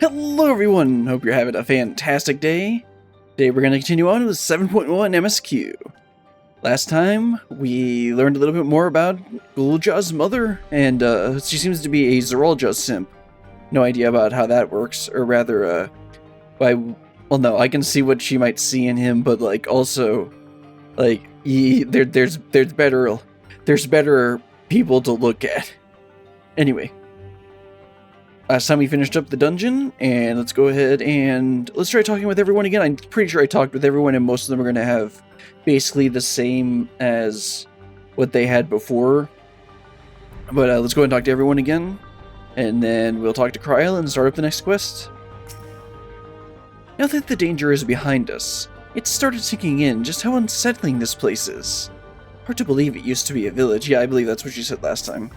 Hello everyone, hope you're having a fantastic day. Today we're going to continue on with 7.1 MSQ. Last time, we learned a little bit more about Gulja's mother, and she seems to be a Zeralja simp. No idea about how that works, or rather, well no, I can see what she might see in him, but like, also, like, there's better people to look at. Anyway. Last time we finished up the dungeon, and let's go ahead and let's try talking with everyone again. I'm pretty sure I talked with everyone, and most of them are going to have basically the same as what they had before. But let's go ahead and talk to everyone again, and then we'll talk to Kryl and start up the next quest. Now that the danger is behind us, it started sinking in just how unsettling this place is. Hard to believe it used to be a village. Yeah, I believe that's what you said last time.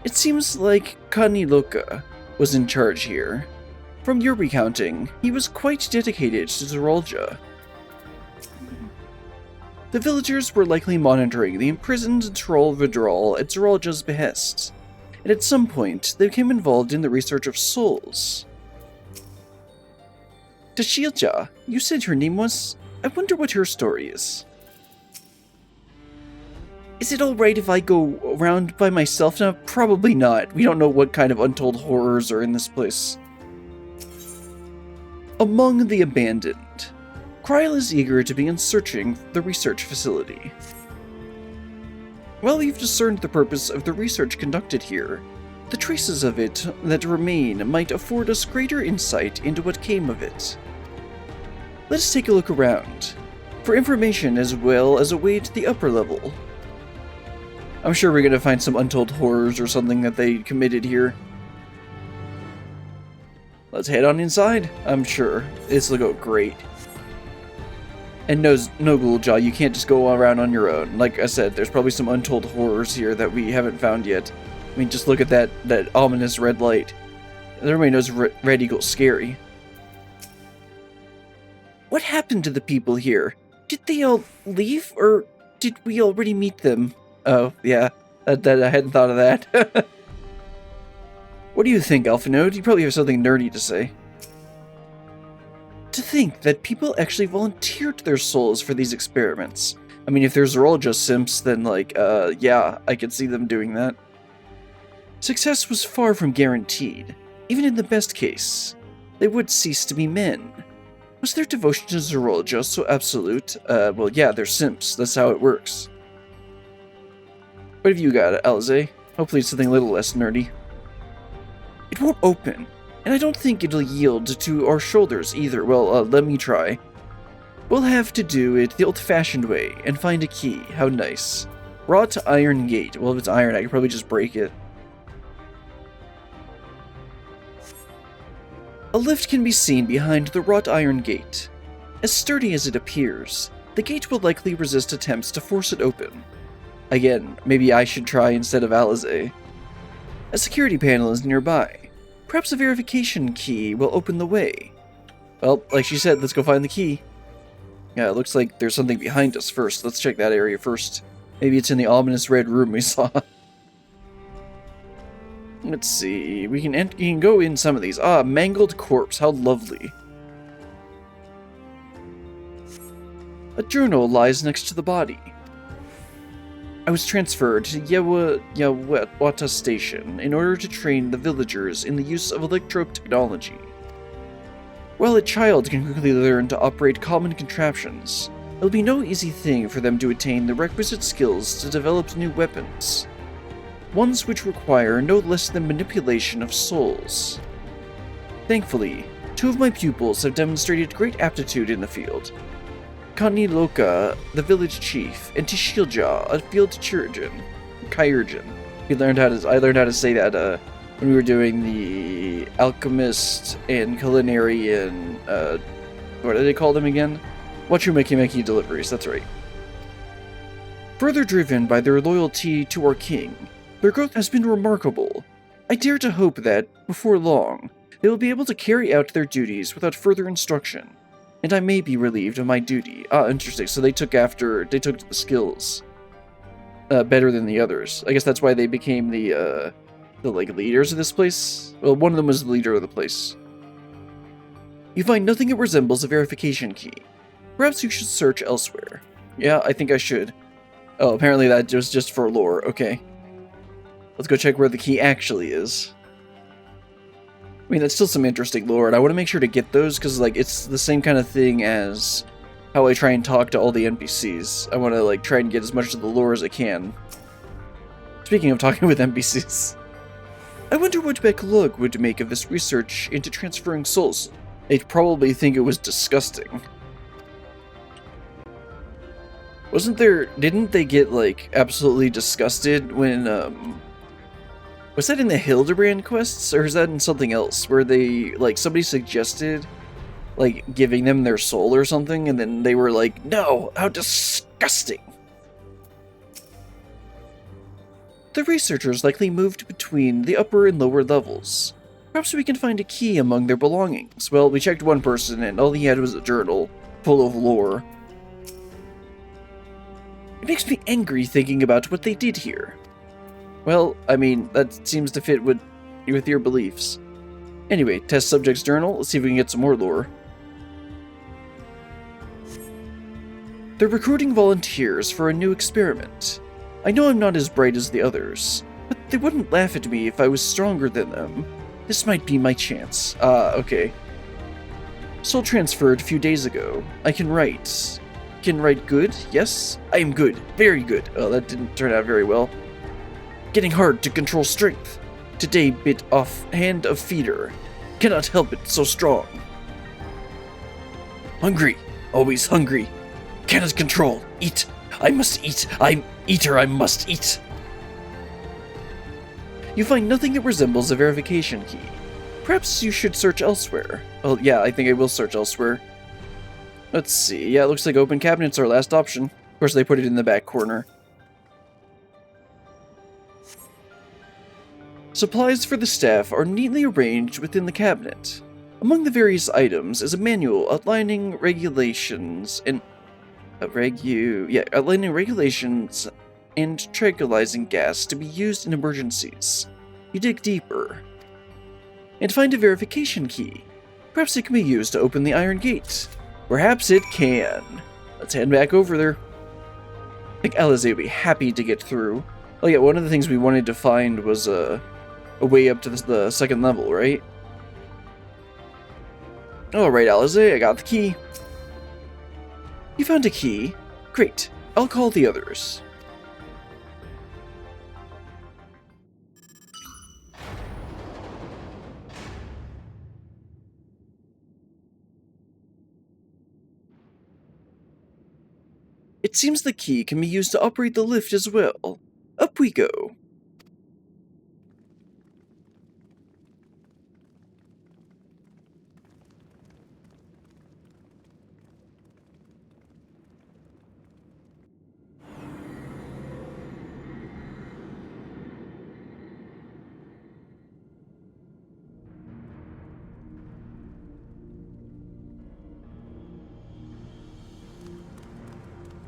It seems like Kaniloka was in charge here. From your recounting, he was quite dedicated to Zeralja. The villagers were likely monitoring the imprisoned Troll Vidral at Zeralja's behest, and at some point they became involved in the research of souls. Tashilja, you said her name was? I wonder what her story is. Is it alright if I go around by myself now? Probably not. We don't know what kind of untold horrors are in this place. Among the abandoned, Kryl is eager to begin searching the research facility. While we've discerned the purpose of the research conducted here, the traces of it that remain might afford us greater insight into what came of it. Let us take a look around, for information as well as a way to the upper level. I'm sure we're going to find some untold horrors or something that they committed here. Let's head on inside. I'm sure this will go great. And no Gulja, you can't just go around on your own. Like I said, there's probably some untold horrors here that we haven't found yet. I mean, just look at that ominous red light. Everybody knows red equals scary. What happened to the people here? Did they all leave, or did we already meet them? Oh, yeah, that I hadn't thought of that. What do you think, Alphanode? You probably have something nerdy to say. To think that people actually volunteered their souls for these experiments. I mean, if they're all just simps, then, like, yeah, I could see them doing that. Success was far from guaranteed. Even in the best case, they would cease to be men. Was their devotion to Zeralja so absolute? Well, yeah, they're simps. That's how it works. What have you got, Alize? Hopefully it's something a little less nerdy. It won't open, and I don't think it'll yield to our shoulders either. Well, let me try. We'll have to do it the old-fashioned way and find a key. How nice. Wrought iron gate. Well, if it's iron, I could probably just break it. A lift can be seen behind the wrought iron gate. As sturdy as it appears, the gate will likely resist attempts to force it open. Again, maybe I should try instead of Alize. A security panel is nearby. Perhaps a verification key will open the way. Well, like she said, let's go find the key. Yeah, it looks like there's something behind us first. Let's check that area first. Maybe it's in the ominous red room we saw. Let's see. We can go in some of these. Ah, mangled corpse. How lovely. A journal lies next to the body. I was transferred to Yuweyawata Station in order to train the villagers in the use of electrope technology. While a child can quickly learn to operate common contraptions, it'll be no easy thing for them to attain the requisite skills to develop new weapons. Ones which require no less than manipulation of souls. Thankfully, 2 of my pupils have demonstrated great aptitude in the field. Kaniloka, the village chief, and Tashilja, a field chirurgeon. I learned how to say that when we were doing the alchemist and culinary and what do they call them again? Wachumeki deliveries. That's right. Further driven by their loyalty to our king, their growth has been remarkable. I dare to hope that before long they will be able to carry out their duties without further instruction. And I may be relieved of my duty. Ah, interesting. So they took to the skills better than the others. I guess that's why they became the the, like, leaders of this place? Well, one of them was the leader of the place. You find nothing that resembles a verification key. Perhaps you should search elsewhere. Yeah, I think I should. Oh, apparently that was just for lore. Okay. Let's go check where the key actually is. I mean, that's still some interesting lore, and I want to make sure to get those, because, like, it's the same kind of thing as how I try and talk to all the NPCs. I want to, like, try and get as much of the lore as I can. Speaking of talking with NPCs, I wonder what Beklug would make of this research into transferring souls. They'd probably think it was disgusting. Didn't they get, like, absolutely disgusted when, was that in the Hildebrand quests, or is that in something else, where they, like, somebody suggested, like, giving them their soul or something, and then they were like, no, how disgusting. The researchers likely moved between the upper and lower levels. Perhaps we can find a key among their belongings. Well, we checked one person, and all he had was a journal full of lore. It makes me angry thinking about what they did here. Well, I mean, that seems to fit with your beliefs. Anyway, test subject's journal. Let's see if we can get some more lore. They're recruiting volunteers for a new experiment. I know I'm not as bright as the others, but they wouldn't laugh at me if I was stronger than them. This might be my chance. Okay. Soul transferred a few days ago. I can write. Can write good? Yes? I am good. Very good. Oh, that didn't turn out very well. Getting hard to control strength. Today bit off hand of feeder. Cannot help it, so strong. Hungry. Always hungry. Cannot control. Eat. I must eat. I'm eater. I must eat. You find nothing that resembles a verification key. Perhaps you should search elsewhere. Well, yeah, I think I will search elsewhere. Let's see. Yeah, it looks like open cabinet's our last option. Of course, they put it in the back corner. Supplies for the staff are neatly arranged within the cabinet. Among the various items is a manual outlining regulations and outlining regulations and tranquilizing gas to be used in emergencies. You dig deeper and find a verification key. Perhaps it can be used to open the iron gate. Perhaps it can. Let's head back over there. I think Alize would be happy to get through. Oh yeah, one of the things we wanted to find was a way up to the second level, right? Alright, Alize, I got the key. You found a key? Great. I'll call the others. It seems the key can be used to operate the lift as well. Up we go.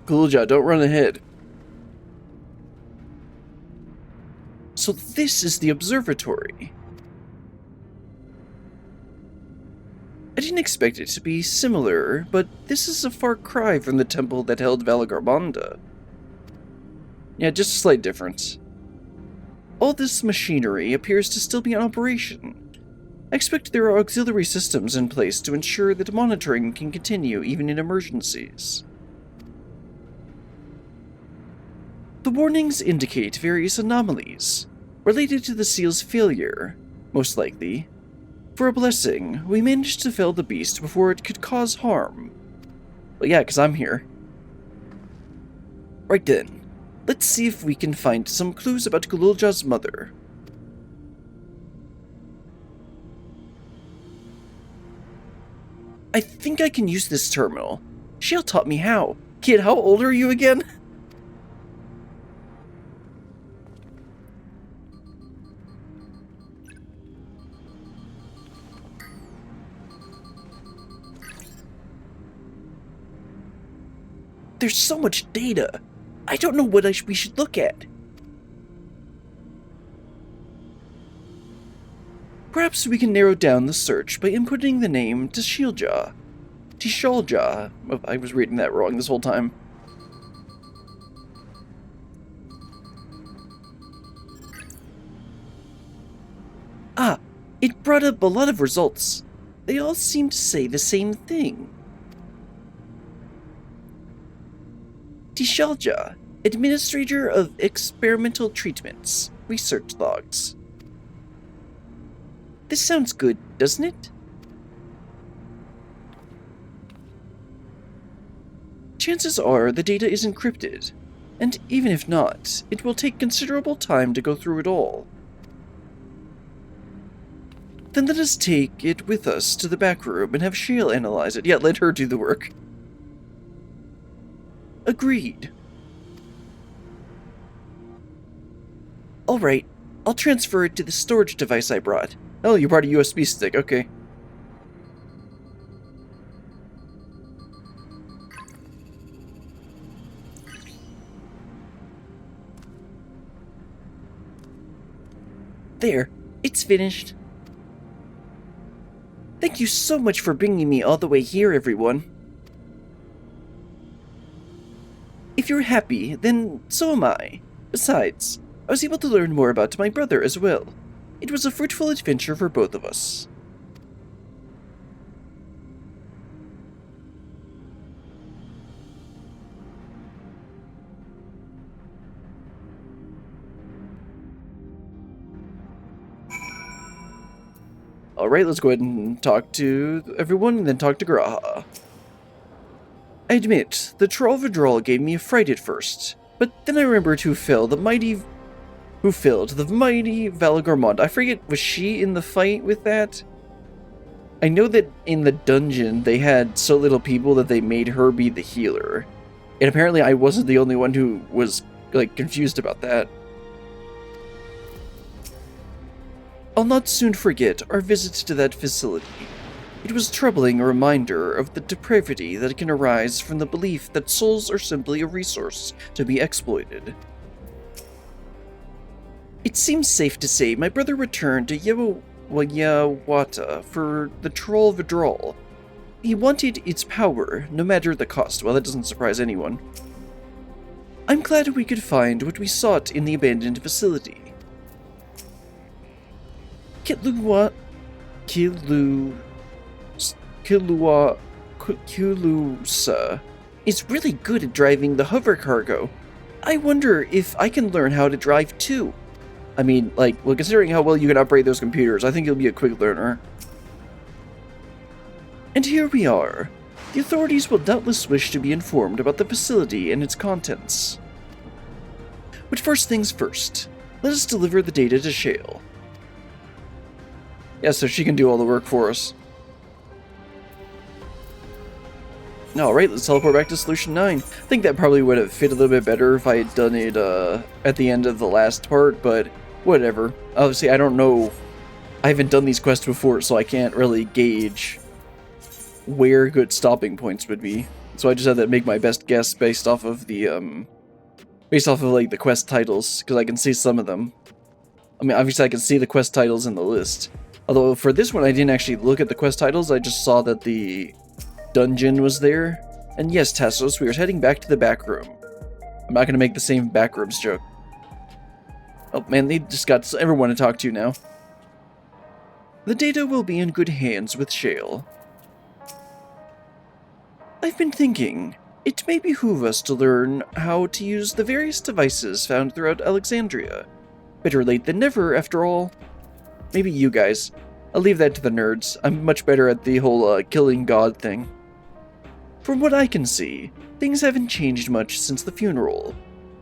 Gulja, don't run ahead. So this is the observatory. I didn't expect it to be similar, but this is a far cry from the temple that held Valagarbanda. Yeah, just a slight difference. All this machinery appears to still be in operation. I expect there are auxiliary systems in place to ensure that monitoring can continue even in emergencies. The warnings indicate various anomalies related to the seal's failure, most likely. For a blessing, we managed to fell the beast before it could cause harm. Well, yeah, because I'm here. Right then, let's see if we can find some clues about Gululja's mother. I think I can use this terminal. She'll taught me how. Kid, how old are you again? There's so much data. I don't know what we should look at. Perhaps we can narrow down the search by inputting the name Tishalja. Tishalja. Oh, I was reading that wrong this whole time. Ah, it brought up a lot of results. They all seem to say the same thing. Tishalja, Administrator of Experimental Treatments, Research Logs. This sounds good, doesn't it? Chances are the data is encrypted, and even if not, it will take considerable time to go through it all. Then let us take it with us to the back room and have Shale analyze it. Yeah, let her do the work. Agreed. Alright, I'll transfer it to the storage device I brought. Oh, you brought a USB stick, okay. There, it's finished. Thank you so much for bringing me all the way here, everyone. If you're happy, then so am I. Besides, I was able to learn more about my brother as well. It was a fruitful adventure for both of us. Alright, let's go ahead and talk to everyone and then talk to Graha. I admit, the troll withdrawal gave me a fright at first, but then I remembered who filled the mighty Valagormond. I forget, was she in the fight with that? I know that in the dungeon they had so little people that they made her be the healer. And apparently I wasn't the only one who was, like, confused about that. I'll not soon forget our visit to that facility. It was a troubling reminder of the depravity that can arise from the belief that souls are simply a resource to be exploited. It seems safe to say my brother returned to Yuweyawata for the troll withdrawal. He wanted its power, no matter the cost. Well, that doesn't surprise anyone. I'm glad we could find what we sought in the abandoned facility. Kilusa is really good at driving the hover cargo. I wonder if I can learn how to drive too. I mean, like, well, considering how well you can operate those computers, I think you'll be a quick learner. And here we are. The authorities will doubtless wish to be informed about the facility and its contents. But first things first, let us deliver the data to Shale. Yeah, so she can do all the work for us. Alright, let's teleport back to Solution 9. I think that probably would have fit a little bit better if I had done it at the end of the last part, but whatever. Obviously, I don't know. I haven't done these quests before, so I can't really gauge where good stopping points would be. So I just had to make my best guess based off of the, like, the quest titles, because I can see some of them. I mean, obviously I can see the quest titles in the list. Although, for this one, I didn't actually look at the quest titles, I just saw that the dungeon was there. And yes, Tassos, we are heading back to the back room. I'm not going to make the same backrooms joke. Oh man, they just got everyone to talk to now. The data will be in good hands with Shale. I've been thinking, it may behoove us to learn how to use the various devices found throughout Alexandria. Better late than never, after all. Maybe you guys. I'll leave that to the nerds. I'm much better at the whole killing God thing. From what I can see, things haven't changed much since the funeral.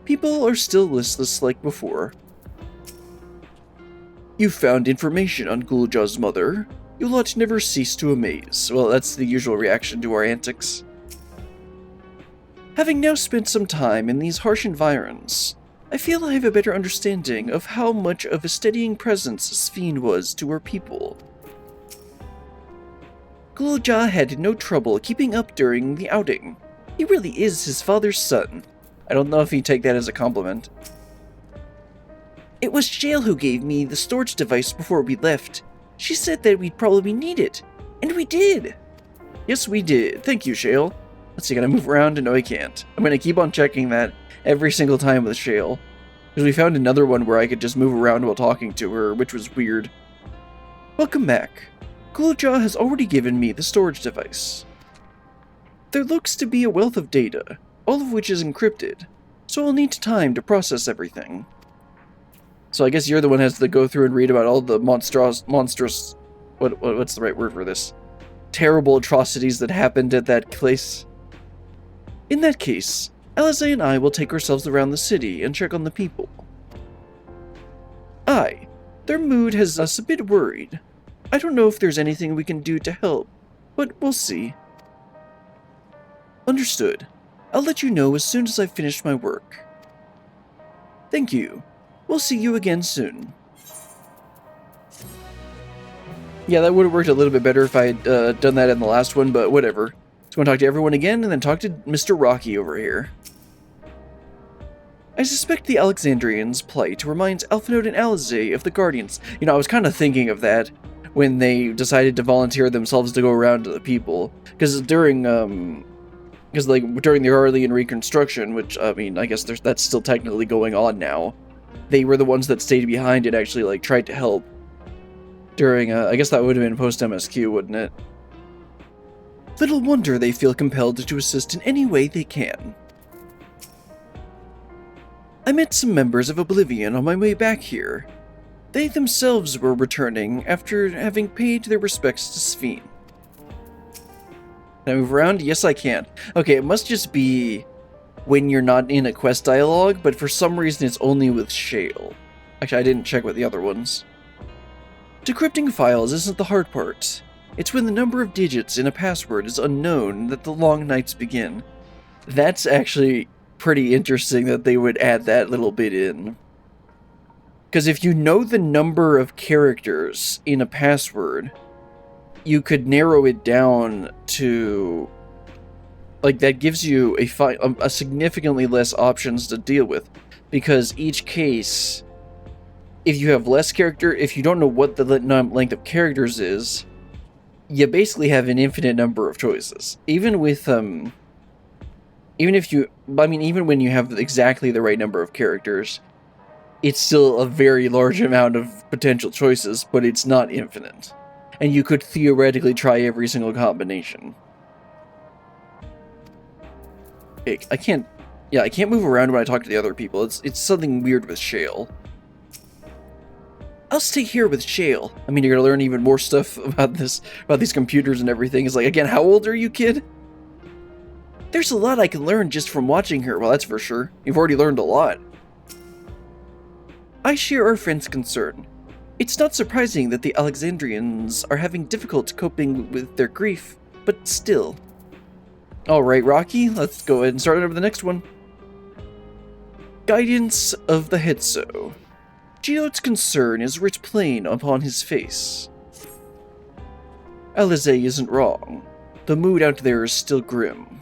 People are still listless like before. You found information on Gulja's mother. You lot never cease to amaze. Well, that's the usual reaction to our antics. Having now spent some time in these harsh environs, I feel I have a better understanding of how much of a steadying presence Sphene was to her people. Gulja had no trouble keeping up during the outing. He really is his father's son. I don't know if he'd take that as a compliment. It was Shale who gave me the storage device before we left. She said that we'd probably need it. And we did! Yes, we did. Thank you, Shale. Let's see, can I move around? No, I can't. I'm gonna keep on checking that every single time with Shale. Because we found another one where I could just move around while talking to her, which was weird. Welcome back. Cooljaw has already given me the storage device. There looks to be a wealth of data, all of which is encrypted, so I'll need time to process everything. So I guess you're the one who has to go through and read about all the monstrous, what's the right word for this? Terrible atrocities that happened at that place. In that case, Alize and I will take ourselves around the city and check on the people. Their mood has us a bit worried. I don't know if there's anything we can do to help, but we'll see. Understood. I'll let you know as soon as I've finished my work. Thank you. We'll see you again soon. Yeah, that would have worked a little bit better if I had done that in the last one, but whatever. So I'm going to talk to everyone again, and then talk to Mr. Rocky over here. I suspect the Alexandrians' plight reminds Alphinaud and Alize of the Guardians. You know, I was kind of thinking of that when they decided to volunteer themselves to go around to the people. Because during the Arlean Reconstruction, which, I mean, I guess that's still technically going on now, they were the ones that stayed behind and actually, like, tried to help. During, I guess that would have been post-MSQ, wouldn't it? Little wonder they feel compelled to assist in any way they can. I met some members of Oblivion on my way back here. They themselves were returning after having paid their respects to Sphene. Can I move around? Yes, I can. Okay, it must just be when you're not in a quest dialogue, but for some reason it's only with Shale. Actually, I didn't check with the other ones. Decrypting files isn't the hard part. It's when the number of digits in a password is unknown that the long nights begin. That's actually pretty interesting that they would add that little bit in. Because if you know the number of characters in a password, you could narrow it down to, like, that gives you a significantly less options to deal with. Because each case, if you have less character, if you don't know what the length of characters is, you basically have an infinite number of choices. Even with, even when you have exactly the right number of characters, it's still a very large amount of potential choices, but it's not infinite. And you could theoretically try every single combination. I can't move around when I talk to the other people. It's something weird with Shale. I'll stay here with Shale. I mean, you're gonna learn even more stuff about these computers and everything. It's like, again, how old are you, kid? There's a lot I can learn just from watching her, well, that's for sure. You've already learned a lot. I share our friend's concern. It's not surprising that the Alexandrians are having difficulty coping with their grief, but still. Alright, Rocky, let's go ahead and start over the next one. Guidance of the Hetso. Geode's concern is writ plain upon his face. Alize isn't wrong. The mood out there is still grim.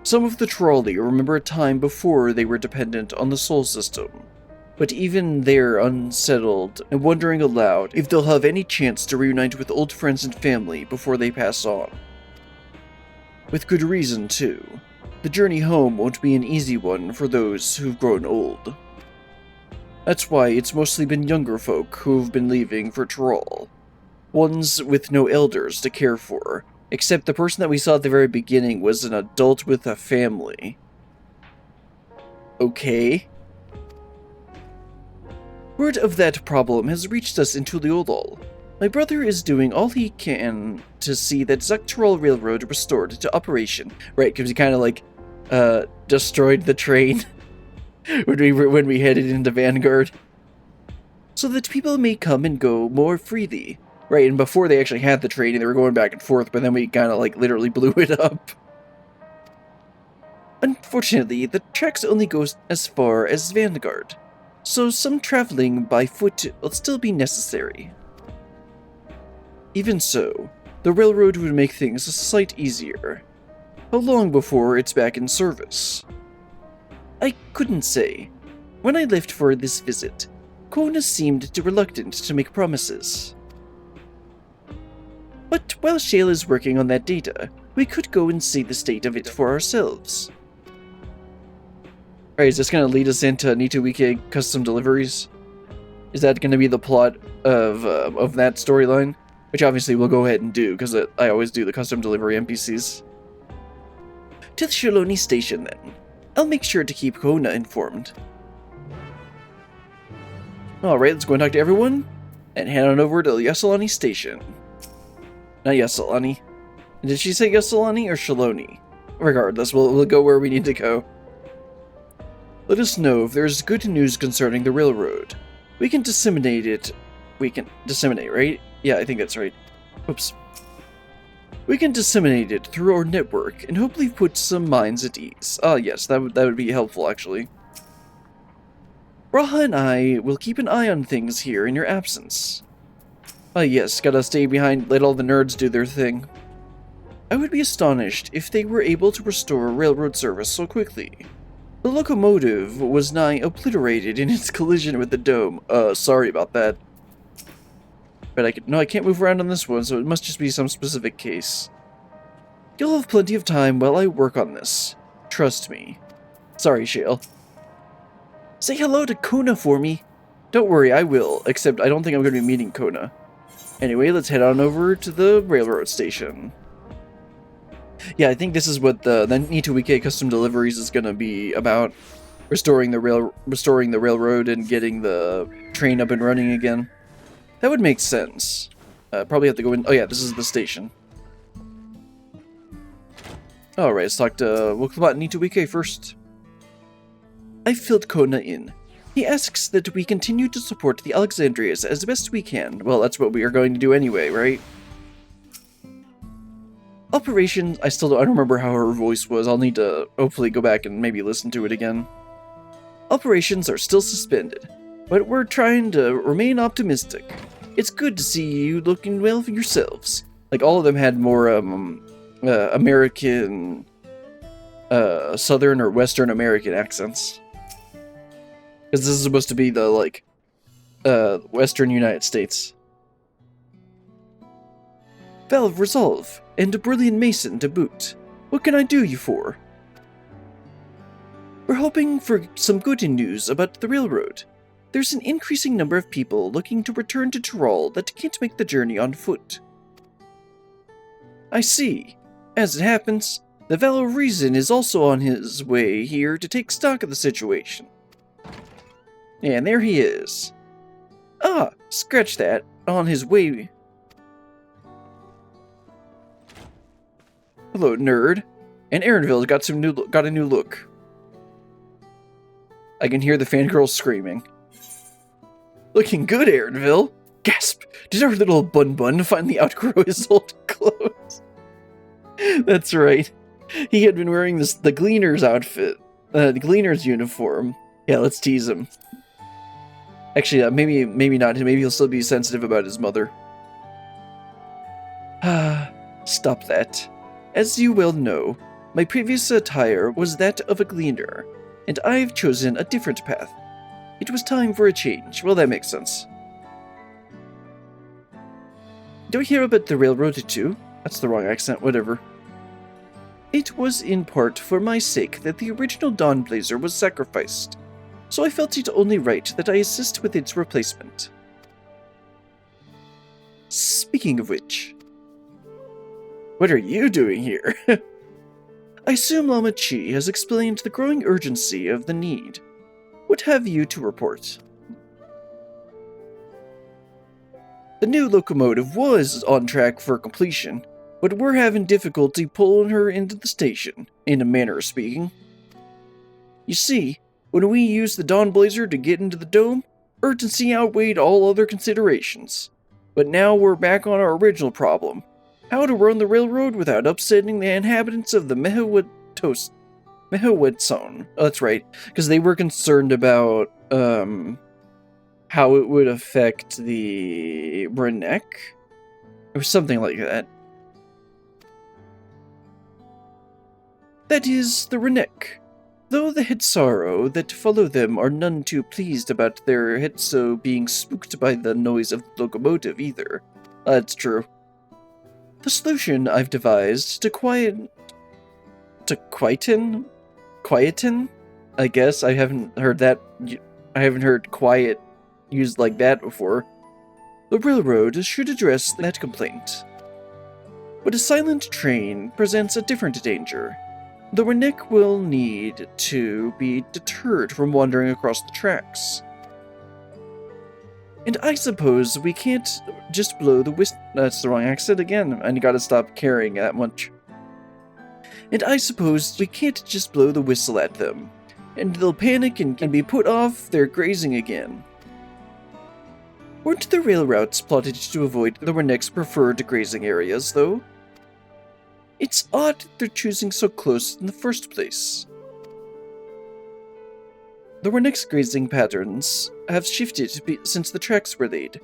Some of the Trolley remember a time before they were dependent on the Sol system, but even they're unsettled and wondering aloud if they'll have any chance to reunite with old friends and family before they pass on. With good reason, too. The journey home won't be an easy one for those who've grown old. That's why it's mostly been younger folk who've been leaving for Troll. Ones with no elders to care for, except the person that we saw at the very beginning was an adult with a family. Okay. Word of that problem has reached us in Tuliolol. My brother is doing all he can to see that Zaktorol Railroad restored to operation. Right, because he kind of like, destroyed the train when we headed into Vanguard. So that people may come and go more freely. Right, and before they actually had the train, they were going back and forth, but then we kind of like literally blew it up. Unfortunately, the tracks only go as far as Vanguard, so some traveling by foot will still be necessary. Even so, the railroad would make things a sight easier. How long before it's back in service? I couldn't say. When I left for this visit, Kona seemed reluctant to make promises. But while Shale is working on that data, we could go and see the state of it for ourselves. Alright, is this going to lead us into Nituike custom deliveries? Is that going to be the plot of that storyline? Which obviously we'll go ahead and do, because I always do the custom delivery NPCs. To the Shaloni station, then. I'll make sure to keep Kona informed. Alright, let's go and talk to everyone, and head on over to Yasalani station. Not Yasalani. Did she say Yasalani or Shaloni? Regardless, we'll go where we need to go. Let us know if there's good news concerning the railroad. We can disseminate it. We can disseminate, right? Yeah, I think that's right. Oops. We can disseminate it through our network and hopefully put some minds at ease. Ah, yes, that would be helpful, actually. Raha and I will keep an eye on things here in your absence. Ah, yes, gotta stay behind, let all the nerds do their thing. I would be astonished if they were able to restore railroad service so quickly. The locomotive was nigh obliterated in its collision with the dome. Sorry about that. But I can't move around on this one, so it must just be some specific case. You'll have plenty of time while I work on this. Trust me. Sorry, Shale. Say hello to Kona for me. Don't worry, I will, except I don't think I'm going to be meeting Kona. Anyway, let's head on over to the railroad station. Yeah, I think this is what the Nituike custom deliveries is going to be about. Restoring the railroad and getting the train up and running again. That would make sense. Probably have to go in. Oh yeah, this is the station. Alright, let's talk to... We'll come about Nituike first. I filled Kona in. He asks that we continue to support the Alexandrias as best we can. Well, that's what we are going to do anyway, right? Operations... I don't remember how her voice was. I'll need to hopefully go back and maybe listen to it again. Operations are still suspended, but we're trying to remain optimistic. It's good to see you looking well for yourselves. Like, all of them had more, American, Southern or Western American accents. Because this is supposed to be the, like, Western United States. Valve Resolve, and a brilliant Mason to boot. What can I do you for? We're hoping for some good news about the railroad. There's an increasing number of people looking to return to Tyrol that can't make the journey on foot. I see. As it happens, the Valor Reason is also on his way here to take stock of the situation. And there he is. Ah, scratch that. On his way. Hello, nerd. And Aaronville's got a new look. I can hear the fangirls screaming. Looking good, Aaronville. Gasp! Did our little bun finally outgrow his old clothes? That's right. He had been wearing the Gleaner's outfit. The Gleaner's uniform. Yeah, let's tease him. Actually, maybe not. Maybe he'll still be sensitive about his mother. Ah, stop that. As you well know, my previous attire was that of a Gleaner, and I've chosen a different path. It was time for a change. Well, that makes sense. Do I hear about the railroad too? That's the wrong accent, whatever. It was in part for my sake that the original Dawnblazer was sacrificed, so I felt it only right that I assist with its replacement. Speaking of which... What are you doing here? I assume Lama Chi has explained the growing urgency of the need. What have you to report? The new locomotive was on track for completion, but we're having difficulty pulling her into the station, in a manner of speaking. You see, when we used the Dawnblazer to get into the dome, urgency outweighed all other considerations. But now we're back on our original problem. How to run the railroad without upsetting the inhabitants of the Mehawetson. Oh, that's right, because they were concerned about how it would affect the Renek, or something like that. That is, the Renek. Though the Hetsaro that follow them are none too pleased about their Hetso being spooked by the noise of the locomotive either. That's true. The solution I've devised to quieten? I guess I haven't heard that. I haven't heard quiet used like that before. The railroad should address that complaint. But a silent train presents a different danger. The Rennick will need to be deterred from wandering across the tracks. And I suppose we can't just blow the whistle. That's the wrong accent again, and you gotta stop caring that much. And I suppose we can't just blow the whistle at them, and they'll panic and be put off their grazing again. Weren't the rail routes plotted to avoid the Rennick's preferred grazing areas, though? It's odd they're choosing so close in the first place. The Rennick's grazing patterns have shifted since the tracks were laid.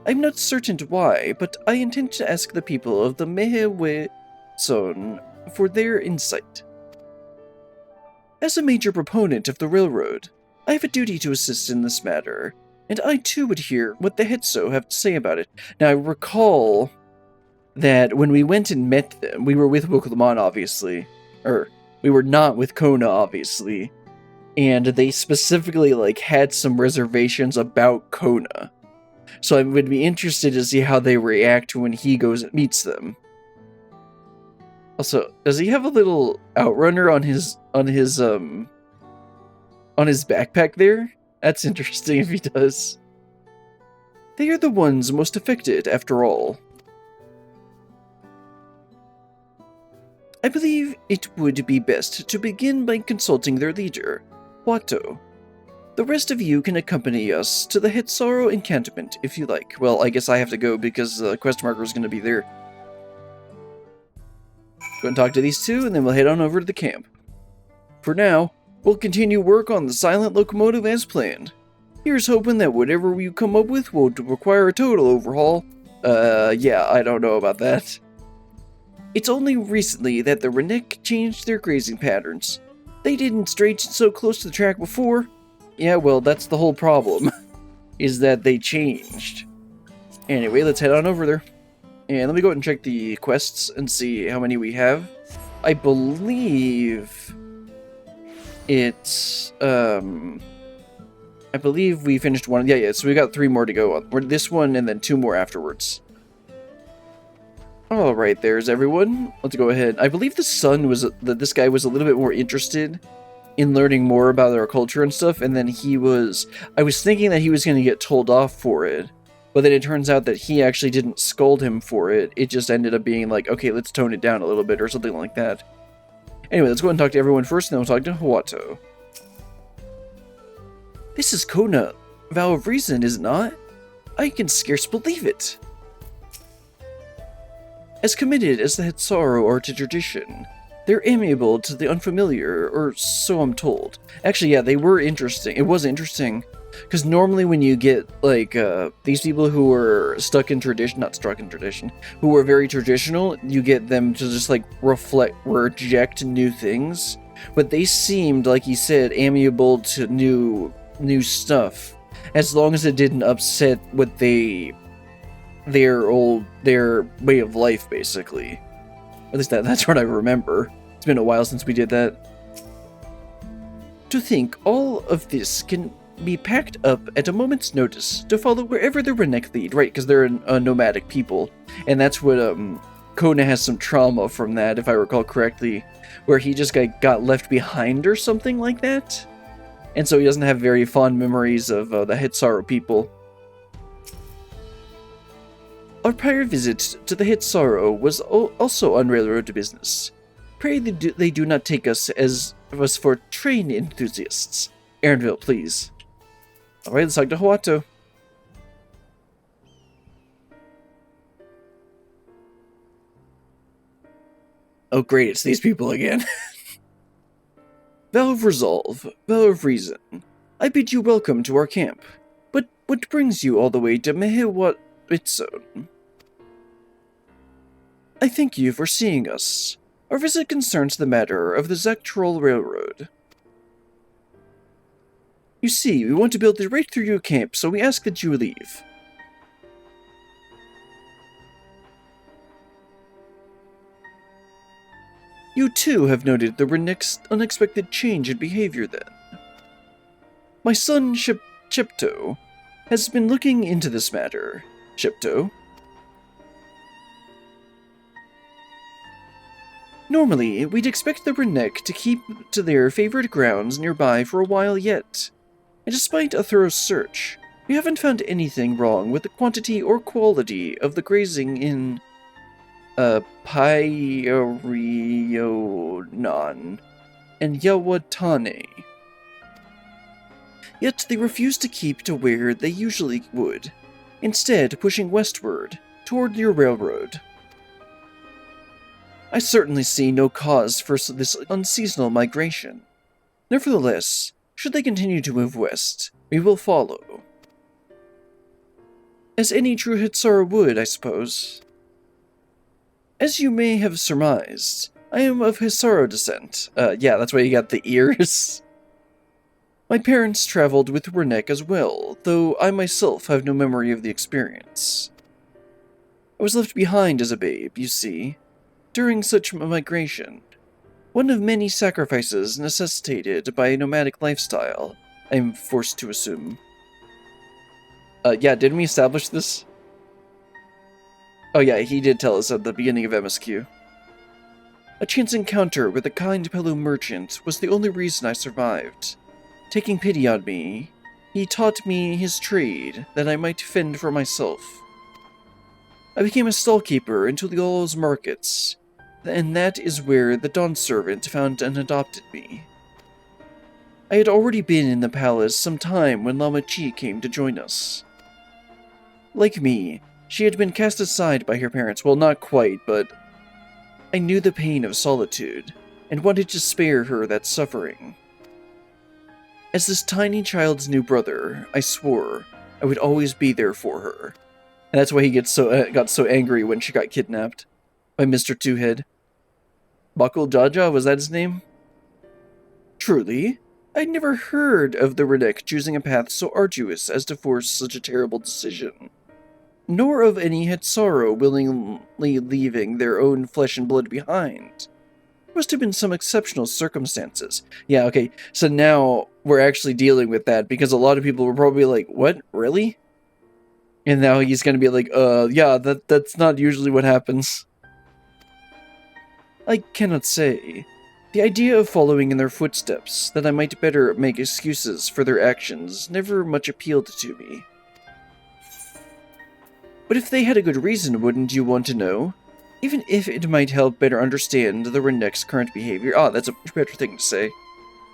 I'm not certain why, but I intend to ask the people of the Mehewe zone for their insight. As a major proponent of the railroad, I have a duty to assist in this matter, and I too would hear what the Hetso have to say about it. Now, I recall that when we went and met them, we were with Wokulamon, obviously. Or, we were not with Kona, obviously. And they specifically, had some reservations about Kona. So I would be interested to see how they react when he goes and meets them. Also, does he have a little outrunner on his backpack there? That's interesting if he does. They are the ones most affected, after all. I believe it would be best to begin by consulting their leader, Wato. The rest of you can accompany us to the Hitsaro encampment if you like. Well, I guess I have to go because the quest marker is going to be there. Go and talk to these two, and then we'll head on over to the camp. For now, we'll continue work on the silent locomotive as planned. Here's hoping that whatever you come up with won't require a total overhaul. Yeah, I don't know about that. It's only recently that the Rennick changed their grazing patterns. They didn't stray so close to the track before. Yeah, well, that's the whole problem, is that they changed. Anyway, let's head on over there. And let me go ahead and check the quests and see how many we have. I believe it's, I believe we finished one. Yeah, so we got 3 more to go. We're this one and then 2 more afterwards. Alright, there's everyone. Let's go ahead. I believe the son was, that this guy was a little bit more interested in learning more about our culture and stuff, and then I was thinking that he was going to get told off for it, but then it turns out that he actually didn't scold him for it. It just ended up being like, okay, let's tone it down a little bit, or something like that. Anyway, let's go and talk to everyone first, and then we'll talk to Hawato. This is Kona, Vow of Reason, is it not? I can scarce believe it. As committed as the Hitsaro are to tradition, they're amiable to the unfamiliar, or so I'm told. Actually, yeah, they were interesting. It was interesting, because normally when you get, these people who were who were very traditional, you get them to just, reject new things. But they seemed, like he said, amiable to new stuff, as long as it didn't upset what their way of life, basically. At least that's what I remember. It's been a while since we did that. To think all of this can be packed up at a moment's notice to follow wherever the Rennick lead, right? Because they're a nomadic people, and that's what Kona has some trauma from that, if I recall correctly, where he just got left behind or something like that, and so he doesn't have very fond memories of the Hitsaro people. Our prior visit to the Hitsaro was also on railroad business. Pray they do not take us as for train enthusiasts. Aaronville, please. Alright, let's talk to Hawato. Oh great, it's these people again. Vow of Resolve, Vow of Reason. I bid you welcome to our camp. But what brings you all the way to Yuweyawata Zone? I thank you for seeing us. Our visit concerns the matter of the Zaktrol Railroad. You see, we want to build it right through your camp, so we ask that you leave. You too have noted the Renek's unexpected change in behavior then. My son Chipto has been looking into this matter. Chipto? Normally, we'd expect the Renek to keep to their favorite grounds nearby for a while yet. And despite a thorough search, we haven't found anything wrong with the quantity or quality of the grazing in Pyorionon and Yawatane. Yet they refuse to keep to where they usually would, instead pushing westward, toward your railroad. I certainly see no cause for this unseasonal migration. Nevertheless, should they continue to move west, we will follow. As any true Hitsara would, I suppose. As you may have surmised, I am of Hisaro descent. Yeah, that's why you got the ears. My parents traveled with Renek as well, though I myself have no memory of the experience. I was left behind as a babe, you see, during such a migration. One of many sacrifices necessitated by a nomadic lifestyle, I am forced to assume. Yeah, didn't we establish this? Oh yeah, he did tell us at the beginning of MSQ. A chance encounter with a kind Pelu merchant was the only reason I survived. Taking pity on me, he taught me his trade that I might fend for myself. I became a stallkeeper until the All's markets, and that is where the Dawn Servant found and adopted me. I had already been in the palace some time when Lama Chi came to join us. Like me, she had been cast aside by her parents. Well, not quite, but I knew the pain of solitude, and wanted to spare her that suffering. As this tiny child's new brother, I swore I would always be there for her. And that's why he got so angry when she got kidnapped by Mr. Two-Head. Bakul Jaja, was that his name? Truly, I'd never heard of the Renek choosing a path so arduous as to force such a terrible decision. Nor of any Hitsaro willingly leaving their own flesh and blood behind. There must have been some exceptional circumstances. Yeah, okay, so now we're actually dealing with that, because a lot of people were probably like, what, really? And now he's gonna be like, yeah, that's not usually what happens. I cannot say. The idea of following in their footsteps, that I might better make excuses for their actions, never much appealed to me. But if they had a good reason, wouldn't you want to know? Even if it might help better understand the Renek's current behavior. Ah, that's a better thing to say.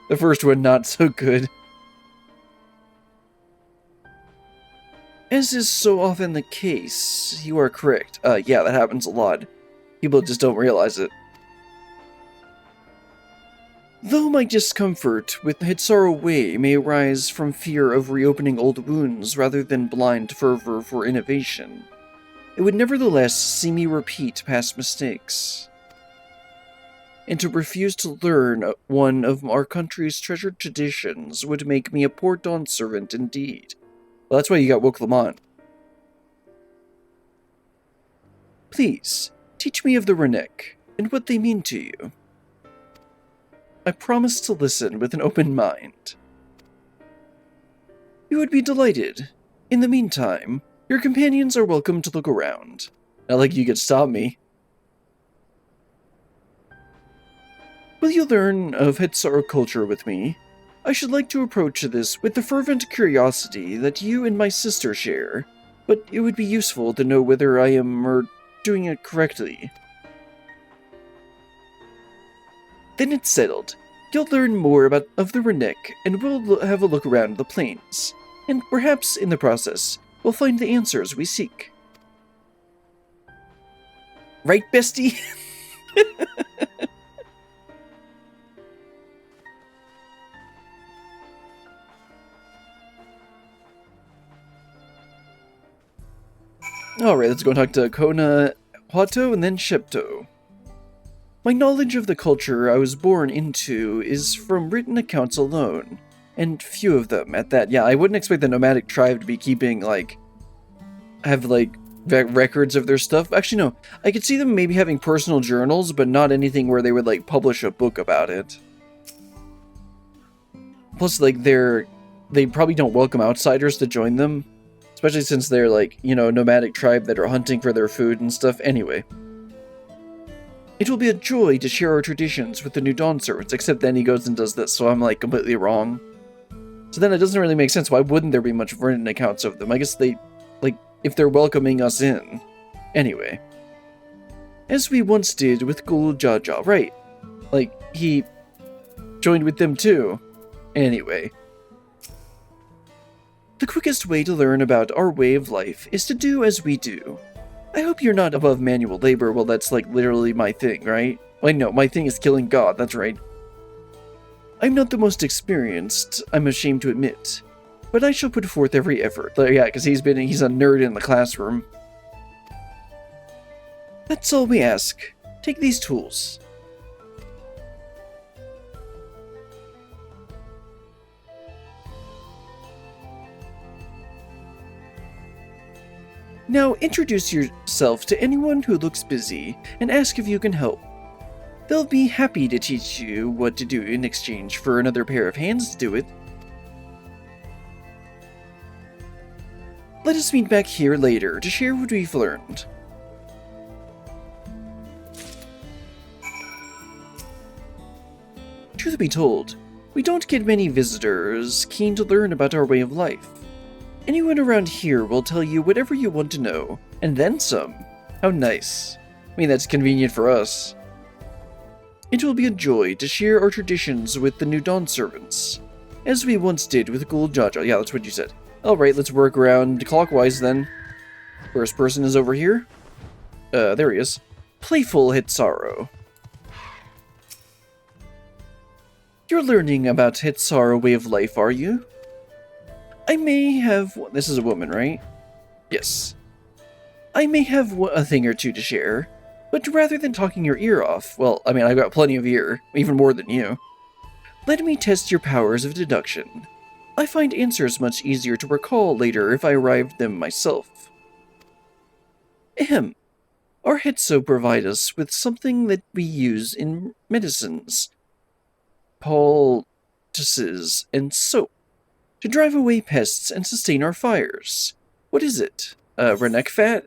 The first one, not so good. As is so often the case, you are correct. Yeah, that happens a lot. People just don't realize it. Though my discomfort with the Hitsaro way may arise from fear of reopening old wounds rather than blind fervor for innovation, it would nevertheless see me repeat past mistakes. And to refuse to learn one of our country's treasured traditions would make me a poor Dawn servant indeed. Well, that's why you got Woklamon. Please, teach me of the Renek, and what they mean to you. I promise to listen with an open mind. You would be delighted. In the meantime, your companions are welcome to look around. Not like you could stop me. Will you learn of Hitsaro culture with me? I should like to approach this with the fervent curiosity that you and my sister share, but it would be useful to know whether I am doing it correctly. Then it's settled. You'll learn more of the Renek, and we'll have a look around the plains. And perhaps, in the process, we'll find the answers we seek. Right, bestie? Alright, let's go talk to Kona, Hato, and then Shepto. My knowledge of the culture I was born into is from written accounts alone, and few of them at that. Yeah, I wouldn't expect the nomadic tribe to be keeping, have records of their stuff. Actually, no. I could see them maybe having personal journals, but not anything where they would, like, publish a book about it. Plus, like, they probably don't welcome outsiders to join them. Especially since they're, like, you know, nomadic tribe that are hunting for their food and stuff. Anyway. It will be a joy to share our traditions with the New Dawn servants, except then he goes and does this, so I'm, like, completely wrong. So then it doesn't really make sense. Why wouldn't there be much written accounts of them? I guess they, like, if they're welcoming us in. Anyway. As we once did with Gul Jaja, right? Like, he joined with them too. Anyway. The quickest way to learn about our way of life is to do as we do. I hope you're not above manual labor. Well, that's like literally my thing, right? Wait, no, my thing is killing God, that's right. I'm not the most experienced, I'm ashamed to admit, but I shall put forth every effort. Yeah, because he's a nerd in the classroom. That's all we ask. Take these tools. Now introduce yourself to anyone who looks busy and ask if you can help. They'll be happy to teach you what to do in exchange for another pair of hands to do it. Let us meet back here later to share what we've learned. Truth be told, we don't get many visitors keen to learn about our way of life. Anyone around here will tell you whatever you want to know, and then some. How nice. I mean, that's convenient for us. It will be a joy to share our traditions with the New Dawn servants, as we once did with Gul Jaja. Yeah, that's what you said. Alright, let's work around clockwise then. First person is over here. There he is. Playful Hitsaro. You're learning about Hitsaro way of life, are you? I may have... This is a woman, right? Yes. I may have a thing or two to share, but rather than talking your ear off, well, I mean, I've got plenty of ear, even more than you. Let me test your powers of deduction. I find answers much easier to recall later if I arrived them myself. Ahem. Our Hetso provide us with something that we use in medicines, poultices, and soap, to drive away pests and sustain our fires. What is it? Rennek fat?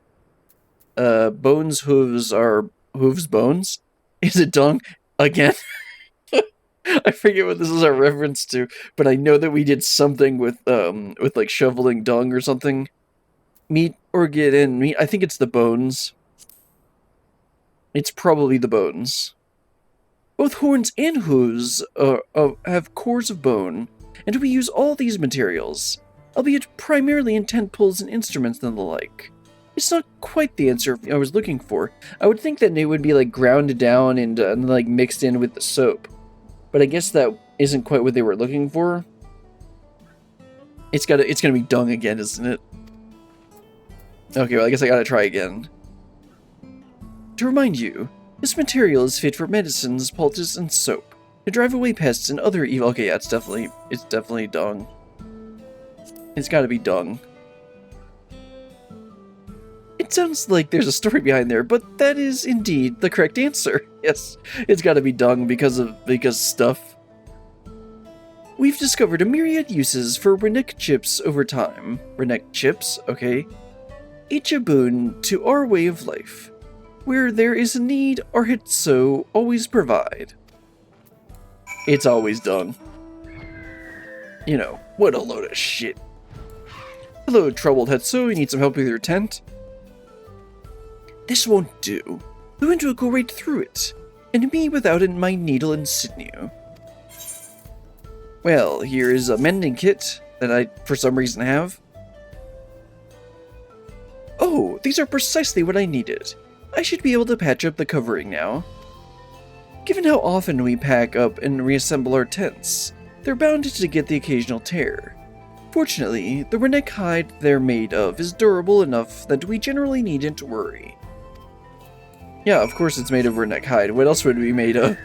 Bones, hooves are... Hooves, bones? Is it dung? Again? I forget what this is a reference to, but I know that we did something with like shoveling dung or something. Meat or get in meat. I think it's the bones. It's probably the bones. Both horns and hooves have cores of bone, and we use all these materials, albeit primarily in tent poles and instruments and the like. It's not quite the answer I was looking for. I would think that they would be like ground down and like mixed in with the soap, but I guess that isn't quite what they were looking for. It's gonna be dung again, isn't it? Okay, well I guess I gotta try again. To remind you, this material is fit for medicines, poultices, and soap, to drive away pests and other evil. Okay, yeah, it's definitely dung. It's gotta be dung. It sounds like there's a story behind there, but that is indeed the correct answer. Yes, it's gotta be dung because stuff. We've discovered a myriad uses for Rennek chips over time. Rennek chips, okay. Each a boon to our way of life. Where there is a need, our Hitso always provide. It's always dung. You know, what a load of shit. Hello, troubled Hitso, you need some help with your tent? This won't do. The wind will go right through it, and me without it my needle and sinew. Well, here is a mending kit that I, for some reason, have. Oh, these are precisely what I needed. I should be able to patch up the covering now. Given how often we pack up and reassemble our tents, they're bound to get the occasional tear. Fortunately, the Rennek hide they're made of is durable enough that we generally needn't worry. Yeah, of course it's made of Rennek hide. What else would it be made of?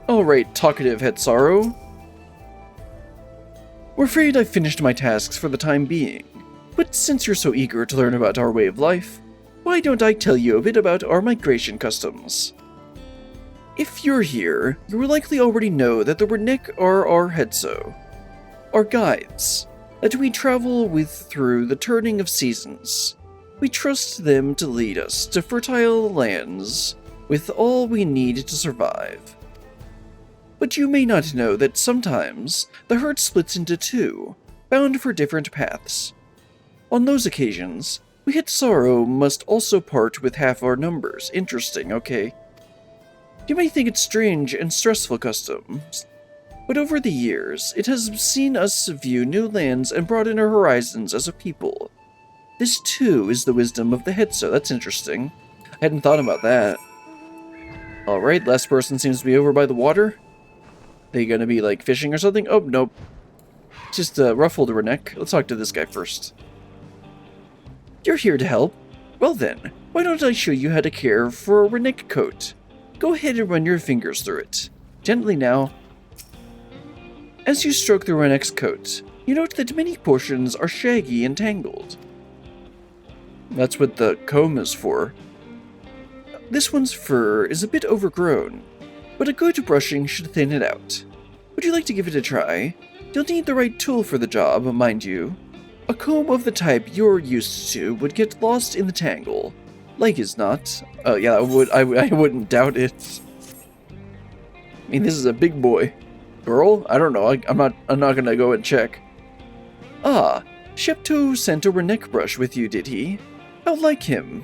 Alright, talkative Hetsaro. We're afraid I've finished my tasks for the time being. But since you're so eager to learn about our way of life, why don't I tell you a bit about our migration customs? If you're here, you will likely already know that the Renek are our Hetso, our guides, that we travel with through the turning of seasons. We trust them to lead us to fertile lands with all we need to survive. But you may not know that sometimes the herd splits into two, bound for different paths. On those occasions, we Hetsorrow must also part with half our numbers. Interesting, okay. You may think it's strange and stressful customs, but over the years, it has seen us view new lands and broaden our horizons as a people. This too is the wisdom of the Hetso. That's interesting. I hadn't thought about that. Alright, last person seems to be over by the water. They gonna be like fishing or something? Oh, nope. Just ruffled her neck. Let's talk to this guy first. You're here to help? Well then, why don't I show you how to care for a Renek coat? Go ahead and run your fingers through it. Gently now. As you stroke the Renek's coat, you note that many portions are shaggy and tangled. That's what the comb is for. This one's fur is a bit overgrown, but a good brushing should thin it out. Would you like to give it a try? You'll need the right tool for the job, mind you. A comb of the type you're used to would get lost in the tangle. Like is not. Oh yeah, I wouldn't doubt it. I mean, this is a big boy. Girl? I don't know. I'm not gonna go and check. Ah, Shepto sent a Renek brush with you, did he? How like him.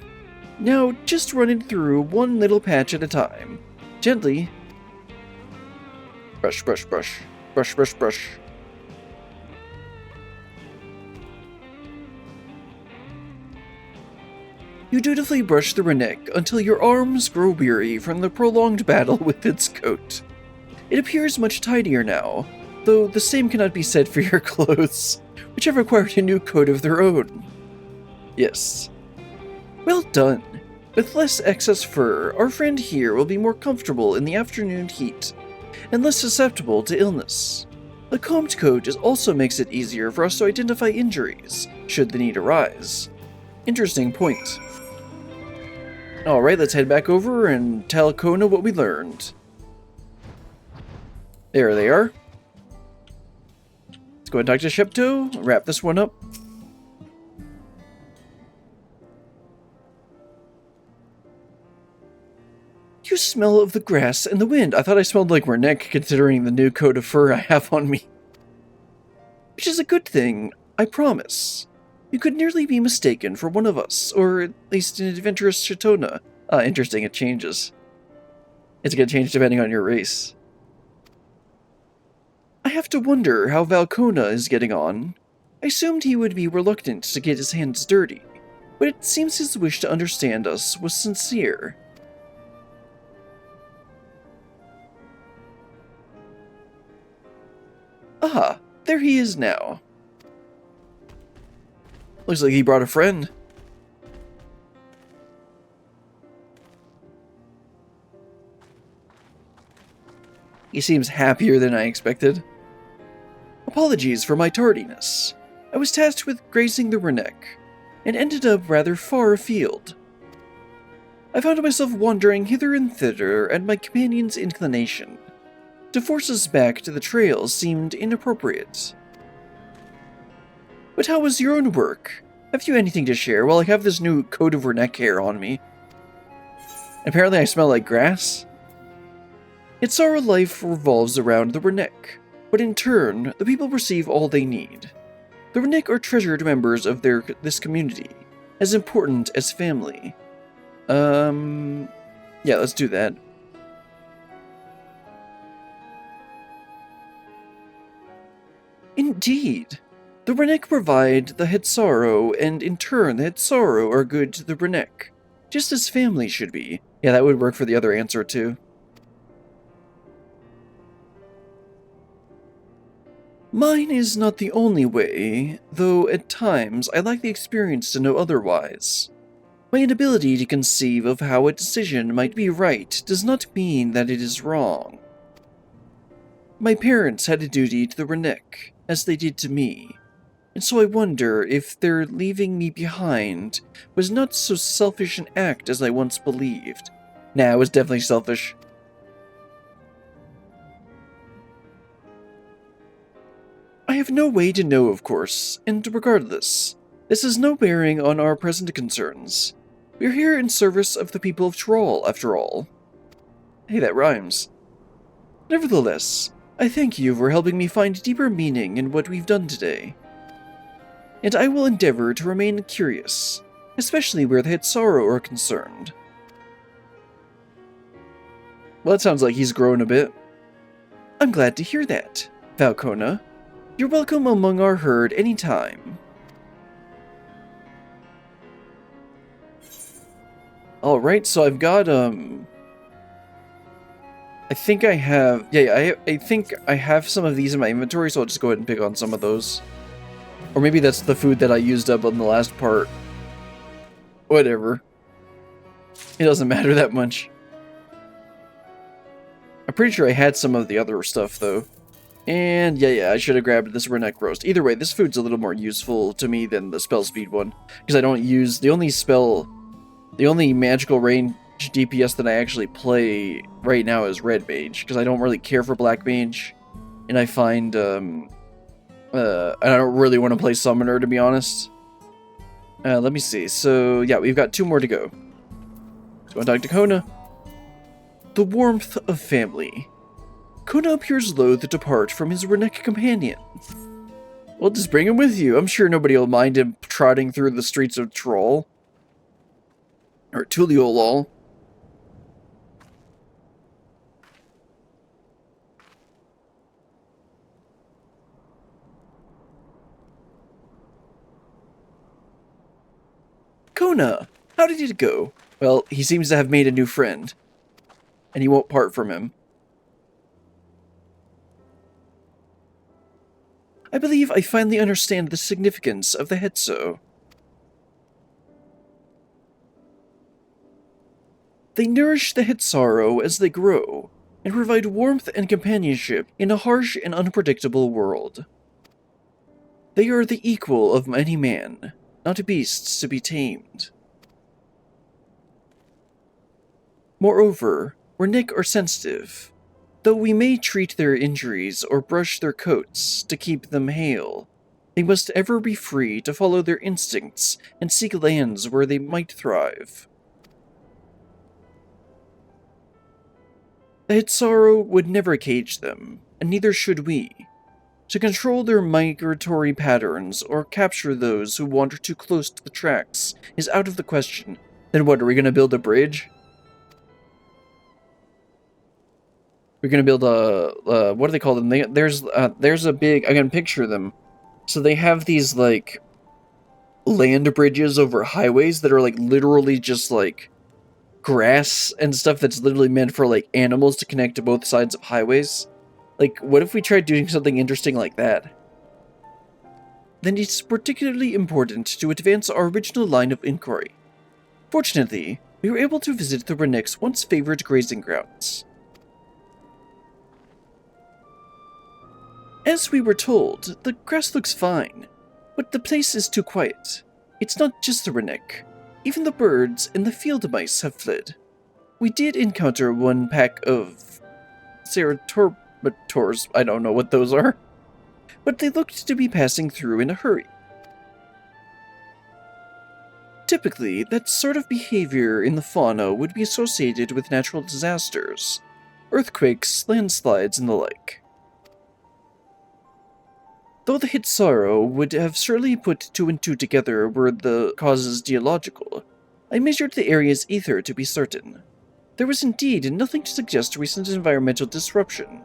Now, just run it through one little patch at a time. Gently. Brush, brush, brush. Brush, brush, brush. You dutifully brush the Renek until your arms grow weary from the prolonged battle with its coat. It appears much tidier now, though the same cannot be said for your clothes, which have acquired a new coat of their own. Yes. Well done. With less excess fur, our friend here will be more comfortable in the afternoon heat, and less susceptible to illness. The combed coat also makes it easier for us to identify injuries, should the need arise. Interesting point. Alright, let's head back over and tell Kona what we learned. There they are. Let's go ahead and talk to Shepto, wrap this one up. You smell of the grass and the wind. I thought I smelled like Renek, considering the new coat of fur I have on me. Which is a good thing, I promise. You could nearly be mistaken for one of us, or at least an adventurous Chitona. Interesting, it changes. It's gonna change depending on your race. I have to wonder how Valkona is getting on. I assumed he would be reluctant to get his hands dirty, but it seems his wish to understand us was sincere. Ah, there he is now. Looks like he brought a friend. He seems happier than I expected. Apologies for my tardiness. I was tasked with grazing the Renek, and ended up rather far afield. I found myself wandering hither and thither at my companion's inclination. To force us back to the trail seemed inappropriate. But how was your own work? Have you anything to share while I have this new coat of Renek hair on me? Apparently I smell like grass. Its our life revolves around the Renek, but in turn, the people receive all they need. The Renek are treasured members of this community, as important as family. Yeah, let's do that. Indeed. The Renek provide the Hetsorrow, and in turn, the Hetsorrow are good to the Renek, just as family should be. Yeah, that would work for the other answer, too. Mine is not the only way, though at times I lack the experience to know otherwise. My inability to conceive of how a decision might be right does not mean that it is wrong. My parents had a duty to the Renek, as they did to me. and so I wonder if their leaving me behind was not so selfish an act as I once believed. Nah, it was definitely selfish. I have no way to know, of course, and regardless, this has no bearing on our present concerns. We're here in service of the people of Troll, after all. Hey, that rhymes. Nevertheless, I thank you for helping me find deeper meaning in what we've done today. And I will endeavor to remain curious, especially where the Hitsaru are concerned. Well, it sounds like he's grown a bit. I'm glad to hear that, Falcona. You're welcome among our herd anytime. Alright, so I've got, I think I have, I think I have some of these in my inventory, so I'll just go ahead and pick on some of those. Or maybe that's the food that I used up on the last part. Whatever. It doesn't matter that much. I'm pretty sure I had some of the other stuff, though. And yeah, I should have grabbed this redneck roast. Either way, this food's a little more useful to me than the spell speed one. Because I don't use, the only magical range DPS that I actually play right now is Red Mage. Because I don't really care for Black Mage. And I find, and I don't really want to play Summoner, to be honest. Let me see. So, yeah, we've got 2 more to go. So I talk to Kona. The warmth of family. Kona appears loath to depart from his redneck companion. Well, just bring him with you. I'm sure nobody will mind him trotting through the streets of Troll. Or Tuliolol. Kona, how did it go? Well, he seems to have made a new friend. And he won't part from him. I believe I finally understand the significance of the Hetso. They nourish the Hitsaru as they grow, and provide warmth and companionship in a harsh and unpredictable world. They are the equal of any man, not beasts to be tamed. Moreover, Redneck are sensitive. Though we may treat their injuries or brush their coats to keep them hale, they must ever be free to follow their instincts and seek lands where they might thrive. The Hitsaru would never cage them, and neither should we. To control their migratory patterns or capture those who wander too close to the tracks is out of the question. Then what, are we going to build a bridge? We're going to build a, what do they call them? There's a big, I can picture them. So they have these, like, land bridges over highways that are, like, literally just, like, grass and stuff that's literally meant for, like, animals to connect to both sides of highways. Like, what if we tried doing something interesting like that? Then it's particularly important to advance our original line of inquiry. Fortunately, we were able to visit the Redneck's once favored grazing grounds. As we were told, the grass looks fine, but the place is too quiet. It's not just the Redneck. Even the birds and the field mice have fled. We did encounter one pack of Ceratorbitors, I don't know what those are, but they looked to be passing through in a hurry. Typically, that sort of behavior in the fauna would be associated with natural disasters, earthquakes, landslides, and the like. Though the Hitsaru would have surely put 2 and 2 together were the causes geological, I measured the area's ether to be certain. There was indeed nothing to suggest recent environmental disruption,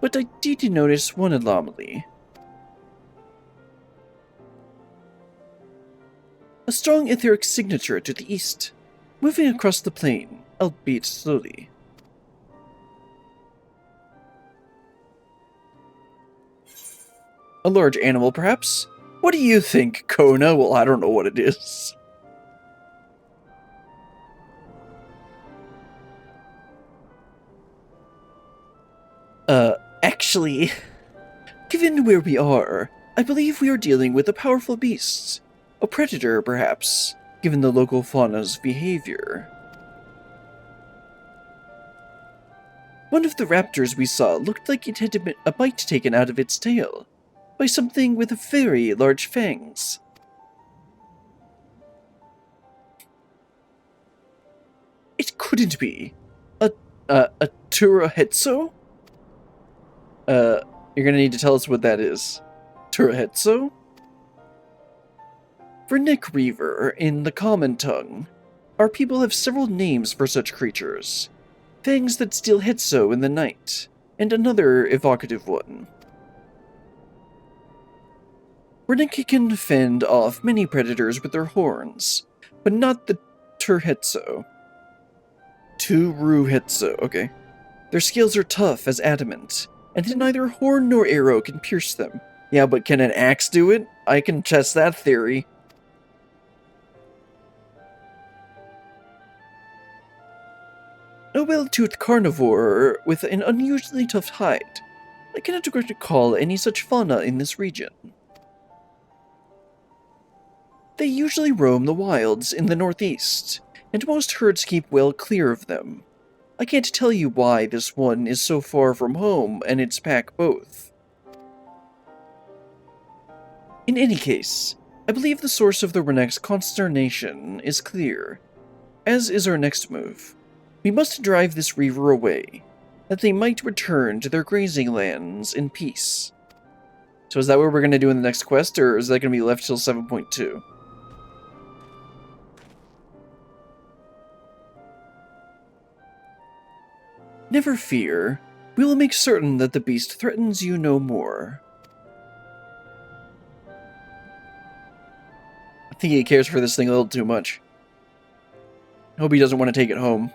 but I did notice one anomaly. A strong etheric signature to the east, moving across the plain, albeit slowly. A large animal, perhaps? What do you think, Kona? Well, I don't know what it is. Actually, given where we are, I believe we are dealing with a powerful beast. A predator, perhaps, given the local fauna's behavior. One of the raptors we saw looked like it had a bite taken out of its tail by something with very large fangs. It couldn't be. A Turahetso? You're gonna need to tell us what that is. Turahetso? For Nick Reaver, in the common tongue, our people have several names for such creatures. Fangs that steal Hetso in the night, and another evocative one. Rennek can fend off many predators with their horns, but not the Turhetso. Turuhetso, okay. Their scales are tough as adamant, and neither horn nor arrow can pierce them. Yeah, but can an axe do it? I can test that theory. A well-toothed carnivore with an unusually tough hide. I cannot recall any such fauna in this region. They usually roam the wilds in the northeast, and most herds keep well clear of them. I can't tell you why this one is so far from home and its pack both. In any case, I believe the source of the Renek's consternation is clear, as is our next move. We must drive this reaver away, that they might return to their grazing lands in peace. So is that what we're going to do in the next quest, or is that going to be left till 7.2? Never fear. We will make certain that the beast threatens you no more. I think he cares for this thing a little too much. I hope he doesn't want to take it home.